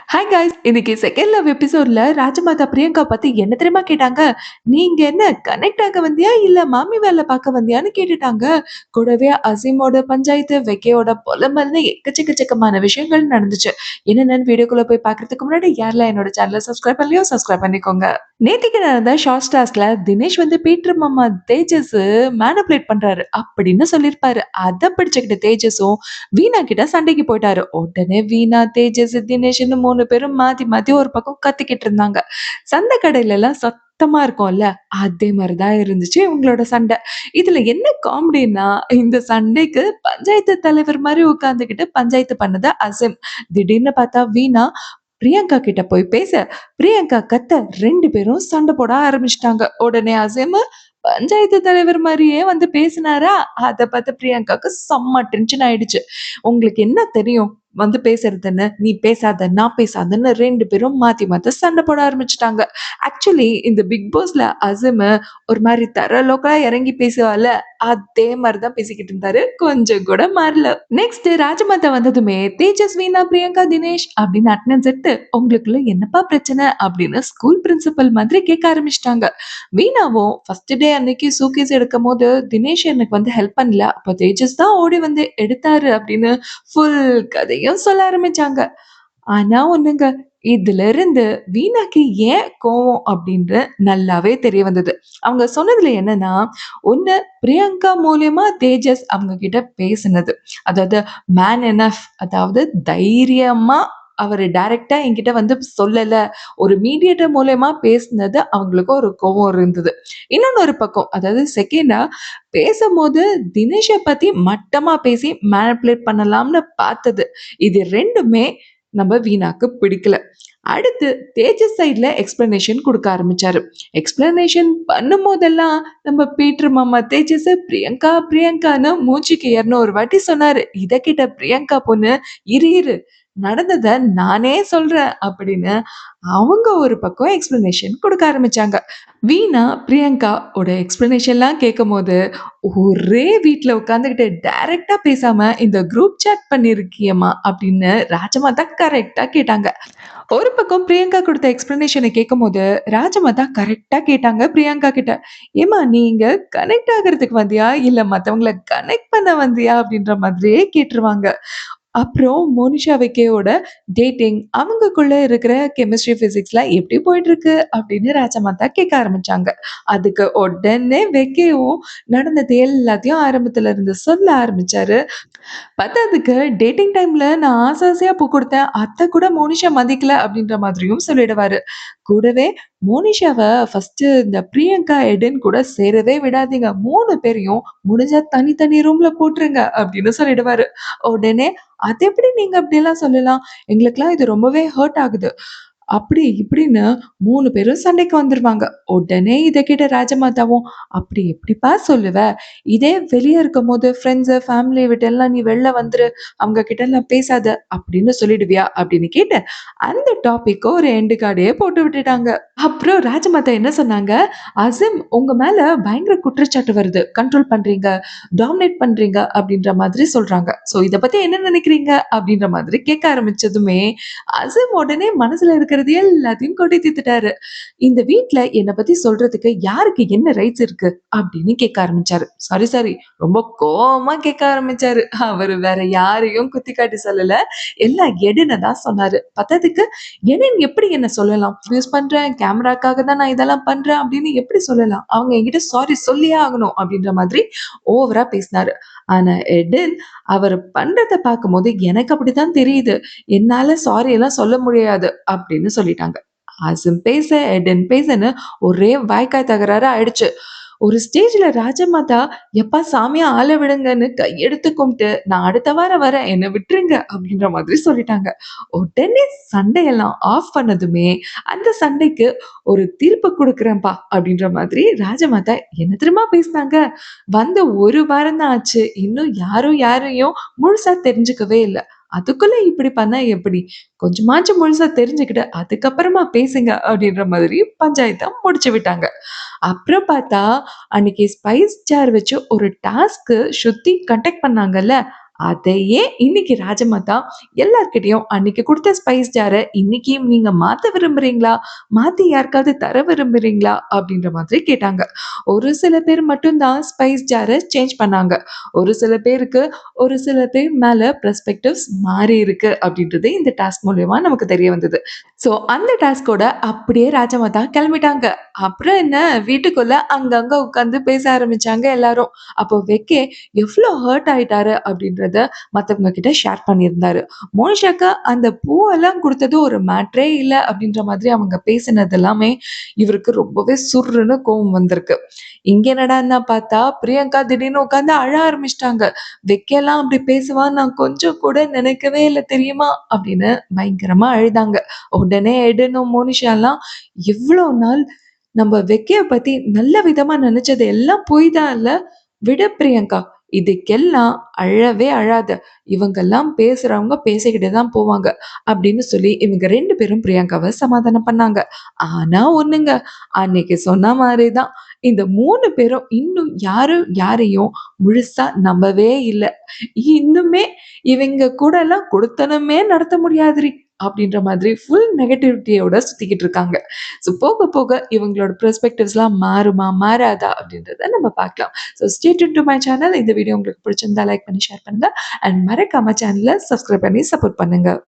Hi guys! இன்னைக்கு second love எபிசோட்ல ராஜமாதா பிரியங்கா பத்தி என்ன தெரியுமா கேட்டாங்க? "நீங்க என்ன கனெக்ட் ஆக வந்தியா? இல்ல மாமி வேல பார்க்க வந்தியான்னு?" கேட்டுட்டாங்க. கூடவே அசீமோட பஞ்சாயத்து, வெக்கையோட பொலம்பல்னு எக்கச்சக்கமான விஷயங்கள் நடந்துச்சு. என்னென்னன்னு வீடியோக்குள்ள போய் பார்க்கறதுக்கு முன்னாடி யாரெல்லாம் என்னோட சேனல சப்ஸ்கிரைப் பண்ணலையோ சப்ஸ்கிரைப் பண்ணிக்கோங்க. நேத்திக்கு நடந்த ஷார்ட் டாஸ்க்ல தினேஷ் வந்து பீட்டர் மாமா தேஜஸ் மேனிபுலேட் பண்றாரு அப்படின்னு சொல்லியிருப்பாரு. அத பிடிச்சுக்கிட்ட தேஜஸும் வீணா கிட்ட சண்டைக்கு போயிட்டாரு. உடனே வீணா, தேஜஸ், தினேஷ்ன்னு 3 பேரும் மாத்தி மாத்தி ஒரு பக்கம் கத்திக்கிட்டு இருந்தாங்க. சண்டை கடையிலலாம் சத்தமா இருக்கும்ல, அதே மாரி தான் இருந்துச்சு இவங்களோட சண்டை. இதுல என்ன காமெடின்னா, இந்த சண்டைக்கு பஞ்சாயத்து தலைவர் மாரி உட்கார்ந்துகிட்டு பஞ்சாயத்து பண்ணது அசீம். திடீர்னு பார்த்தா வீணா பிரியங்கா கிட்ட போய் பேச, பிரியங்கா கத்த 2 பேரும் சண்டை போட ஆரம்பிச்சுட்டாங்க. உடனே அசீமு பஞ்சாயத்து தலைவர் மாரியே வந்து பேசினாரா, அத பார்த்து பிரியங்காக்கு செம்ம டென்ஷன் ஆயிடுச்சு. உங்களுக்கு என்ன தெரியும் வந்து பேசுறதுன்னு? நீ பேசாத, நான் பேசாதன்னு 2 பேரும் மாத்தி மாத்தி சண்டை போட ஆரம்பிச்சுட்டாங்க. ஆக்சுவலி இந்த பிக் பாஸ்ல அசீமு ஒரு மாரி தர லோக்கலா இறங்கி பேசுவார்ல, அதே மாரி தான் பேசிக்கிட்டு இருந்தாரு. கொஞ்சம் கூட மாறல. நெக்ஸ்ட் ராஜமாதா வந்ததுமே தேஜஸ், வீணா, பிரியங்கா, தினேஷ் அப்படின்னு அட்டெண்டன்ஸ் எடுத்து உங்களுக்குள்ள என்னப்பா பிரச்சனை அப்படின்னு ஸ்கூல் பிரின்சிபல் மாதிரி கேட்க ஆரம்பிச்சிட்டாங்க. வீணாவும் ஃபர்ஸ்ட் டே அன்னைக்கு சூட்கேஸ் எடுக்கும்போது, தினேஷ் எனக்கு வந்து ஹெல்ப் பண்ணல. அப்ப தேஜஸ் தான் ஓடி வந்து எடுத்தாரு அப்படின்னு ஃபுல் கதையும் சொல்ல ஆரம்பிச்சாங்க. ஆனா ஒண்ணுங்க, இதிலிருந்து வீணாக்கு ஏன் கோவம் அப்படின்னு நல்லாவே தெரிய வந்தது. அவங்க சொன்னதுல என்னன்னா, ஒண்ணு பிரியங்கா மூலியமா தேஜஸ் அவங்க கிட்ட பேசினது. அதாவது மேன் எனஃப், அதாவது தைரியமா அவரு டைரக்ட்டா என்கிட்ட வந்து சொல்லல. ஒரு மீடியேட்டர் மூலியமா பேசினது அவங்களுக்கு ஒரு கோவம் இருந்தது. இன்னொன்னு ஒரு பக்கம், அதாவது செகண்டா பேசம்போது தினேஷ பத்தி மட்டமா பேசி மேனிபுலேட் பண்ணலாம்னு பார்த்தது. இது 2மே நம்ம வீணாக்கு பிடிக்கல. அடுத்து தேஜஸ் சைட்ல எக்ஸ்ப்ளனேஷன் குடுக்க ஆரம்பிச்சாரு. எக்ஸ்ப்ளனேஷன் பண்ணும்போதெல்லாம் நம்ம பீட்டர் மாமா தேஜஸ பிரியங்கா, பிரியங்கான்னு மூச்சுக்கு 200 வாட்டி சொன்னாரு. இத கேட்ட பிரியங்கா பொண்ணு, "இரு இரு நடந்தத நானே சொல்றேன்" அப்படின்னு அவங்க ஒரு பக்கம் எக்ஸ்ப்ளனேஷன் குடுக்க ஆரம்பிச்சாங்க. வீணா, பிரியங்கா ஓட எக்ஸ்ப்ளனேஷன்லாம் கேட்கும்போது, ஒரே வீட்ல உட்கார்ந்துகிட்டு டைரக்ட்டா பேசாம இந்த குரூப் சாட் பண்ணியிருக்கியேம்மா அப்படின்னு ராஜமாதா கரெக்ட்டா கேட்டாங்க. ஒரு பக்கம் பிரியங்கா குடுத்த எக்ஸ்ப்ளனேஷன கேட்கும்போது, ராஜமாதா கரெக்ட்டா கேட்டாங்க பிரியங்கா கிட்ட. "ஏம்மா நீ இங்க கனெக்ட் ஆகுறதுக்கு வந்தியா? இல்ல மத்தவங்கள கனெக்ட் பண்ண வந்தியா?" அப்படின்ற மாதிரியே கேட்டுருவாங்க. அப்புறம் மோனிஷா, விக்கியோட டேட்டிங் அவங்கக்குள்ள இருக்கிற கெமிஸ்ட்ரி, பிசிக்ஸ்லாம் எப்படி போயிட்டுருக்கு? அப்படின்னு ராஜமாதா கேட்க ஆரம்பிச்சாங்க. அதுக்கு உடனே விக்கியும் நடந்தது எல்லாத்தையும் ஆரம்பத்துல இருந்து சொல்ல ஆரம்பிச்சாரு. பத்தாததுக்கு டேட்டிங் டைம்ல நான் ஆசை ஆசையா பூ குடுத்தேன். அத கூட மோனிஷா மதிக்கல அப்படின்ற மாதிரியும் சொல்லிடுவாரு. கூடவே மோனிஷாவ ஃபர்ஸ்ட்டு இந்த பிரியங்கா, எடன் கூட சேரவே விடாதீங்க. 3 பேரையும் முடிஞ்சா தனி ரூம்ல போட்டுருங்க அப்படின்னு சொல்லிடுவாரு. உடனே அது எப்படி நீங்க அப்படியெல்லாம் சொல்லலாம்? எங்களுக்கெல்லாம் இது ரொம்பவே ஹர்ட் ஆகுது. அப்படி இப்படின்னு 3 பேரும் சண்டைக்கு வந்துருவாங்க. உடனே இத கேட்ட ராஜமாதாவும், "அப்படி எப்படிப்பா சொல்லுவ? இதே வெளிய இருக்கும்போது ஃப்ரெண்ட்ஸு, ஃபேமிலிய விட்டெல்லாம் நீ வெளில வந்துரு. அவங்க கிட்டலாம் பேசாத அப்படின்னு சொல்லிடுவியா?" அப்படின்னு கேட்டு, அந்த டாபிக்க ஒரு எண்டு கார்டயே போட்டு விட்டுட்டாங்க. அப்புறம் ராஜமாதா என்ன சொன்னாங்க, "அசீம் உங்க மேல பயங்கர குற்றச்சாட்டு வருது. கண்ட்ரோல் பண்றீங்க, டாமினேட் பண்றீங்க" அப்படின்ற மாதிரி சொல்றாங்க. ஸோ இத பத்தி என்ன நினைக்கிறீங்க? அப்படின்ற மாதிரி கேட்க ஆரம்பிச்சதுமே, அசீம் உடனே மனசுல இருக்கிறது எல்லாத்தையும் கொட்டி தீர்த்துட்டாரு. "இந்த வீட்ல என்ன பத்தி சொல்றதுக்கு யாருக்கு என்ன ரைட்ஸ் இருக்கு?" அப்படின்னு கேட்க ஆரம்பிச்சாரு. சாரி ரொம்ப கோவமா கேட்க ஆரம்பிச்சாரு. அவரு வேற யாரையும் குத்தி காட்டி சொல்லல. எல்லாம் எடன தான் சொன்னாரு. பத்தாததுக்கு எடன் எப்படி என்ன சொல்லலாம்? யூஸ் பண்றேன், கேமராக்காக தான் நான் இதெல்லாம் பண்றேன் அப்படின்னு எப்படி சொல்லலாம்? அவங்க என்கிட்ட சாரி சொல்லியே ஆகணும் அப்படின்ற மாதிரி ஓவரா பேசினாரு. ஆனா எடன் அவரு பண்றத பார்க்கும்போது எனக்கு அப்படித்தான் தெரியுது. என்னால சாரி எல்லாம் சொல்ல முடியாது அப்படின்னு சொல்லிட்டாங்க. அசிம் பேச, எடன் பேசன்னு ஒரே வாய்க்காய் தகராறு ஆயிடுச்சு. ஒரு ஸ்டேஜ்ல ராஜமாதா, "எப்பா சாமியா ஆள விடுங்கன்னு" கையெடுத்து கும்பிட்டு, "நான் அடுத்த வாரம் வரேன். என்ன விட்டுருங்க" அப்படின்ற மாதிரி சொல்லிட்டாங்க. உடனே சண்டையெல்லாம் ஆஃப் பண்ணதுமே, அந்த சண்டைக்கு ஒரு தீர்ப்பு குடுக்குறேன்ப்பா அப்படின்ற மாதிரி ராஜமாதா என்ன தெரியுமா பேசினாங்க? வந்து 1 வாரம் தான் ஆச்சு. இன்னும் யாரும் யாரையும் முழுசா தெரிஞ்சுக்கவே இல்ல. அதுக்குள்ள இப்படி பண்ணா எப்படி? கொஞ்சமாச்சும் முழுசா தெரிஞ்சுக்கிட்டு, அதுக்கப்புறமா பேசுங்க அப்படின்ற மாதிரி பஞ்சாயத்த முடிச்சு விட்டாங்க. அப்புறம் பார்த்தா, அன்னைக்கு ஸ்பைஸ் ஜார் வச்சு ஒரு டாஸ்க்கு ஸ்ருதி கண்டக்ட் பண்ணாங்கல்ல, அதையே இன்னைக்கு ராஜமாதா எல்லார்கிட்டயும் அன்னைக்கு குடுத்த ஸ்பைஸ் ஜார இன்னைக்கும் நீங்க மாத்த விரும்புறீங்களா? மாத்தி யாருக்காவது தர விரும்புறீங்களா? அப்படின்ற மாதிரி கேட்டாங்க. ஒரு சில பேர் மட்டும் தான் ஸ்பைஸ் ஜார சேஞ்ச் பண்ணாங்க. ஒரு சில பேருக்கு ஒரு சில பேர் மேல பெர்ஸ்பெக்டிவ்ஸ் மாறி இருக்கு அப்படின்றது இந்த டாஸ்க் மூலியமா நமக்கு தெரிய வந்தது. ஸோ அந்த டாஸ்க்கோட அப்படியே ராஜமாதா கிளம்பிட்டாங்க. அப்புறம் என்ன வீட்டுக்குள்ள அங்கங்க உட்கார்ந்து பேச ஆரம்பிச்சாங்க எல்லாரும். அப்போ வெக்கே எவ்ளோ ஹர்ட் ஆயிட்டாரு அப்படின்றத மத்தவங்க கிட்ட ஷேர் பண்ணியிருந்தாரு. மோனிஷாக்கு அந்த பூவெல்லாம் குடுத்தது ஒரு மேட்டரே இல்ல அப்படின்ற மாதிரி அவங்க பேசினது எல்லாமே இவருக்கு ரொம்பவே சுர்ருன்னு கோவம் வந்திருக்கு. இங்க என்னடான்னா பார்த்தா பிரியங்கா திடீர்னு உட்கார்ந்து அழ ஆரம்பிச்சுட்டாங்க. "வெக்கியெல்லாம் அப்படி பேசுவான்னு நான் கொஞ்சம் கூட நினைக்கவே இல்ல தெரியுமா?" அப்படின்னு பயங்கரமா அழுதாங்க. உடனே எடுன்னு மோனிஷாலாம் எவ்ளோ நாள் நம்ம வெக்கிய பத்தி நல்ல விதமா நெனச்சது எல்லாம் பொய் தான் இல்ல? விடு பிரியங்கா. இதுக்கெல்லாம் அழவே அழாத. இவங்கலாம் பேசுறவங்க பேசிக்கிட்டு தான் போவாங்க. அப்படின்னு சொல்லி இவங்க 2 பேரும் பிரியங்காவ சமாதானம் பண்ணாங்க. ஆனா ஒண்ணுங்க, அன்னைக்கு சொன்ன மாரி தான். இந்த 3 பேரும் இன்னும் யாரும் யாரையும் முழுசா நம்பவே இல்ல. இன்னுமே இவங்க கூடலாம் குடித்தனமே நடத்த முடியாதுரி! அப்படின்ற மாதிரி ஃபுல் நெகட்டிவிட்டியோட சுத்திக்கிட்டு இருக்காங்க. ஸோ போக போக இவங்களோட பெர்ஸ்பெக்டிவ்ஸ்லாம் மாறுமா? மாறாதா? அப்படின்றத நம்ம பார்க்கலாம். So stay tuned to my channel. இந்த வீடியோ உங்களுக்கு பிடிச்சிருந்தா லைக் பண்ணி ஷேர் பண்ணுங்க. அண்ட் மறக்காம சேனல சப்ஸ்கிரைப் பண்ணி சப்போர்ட் பண்ணுங்க.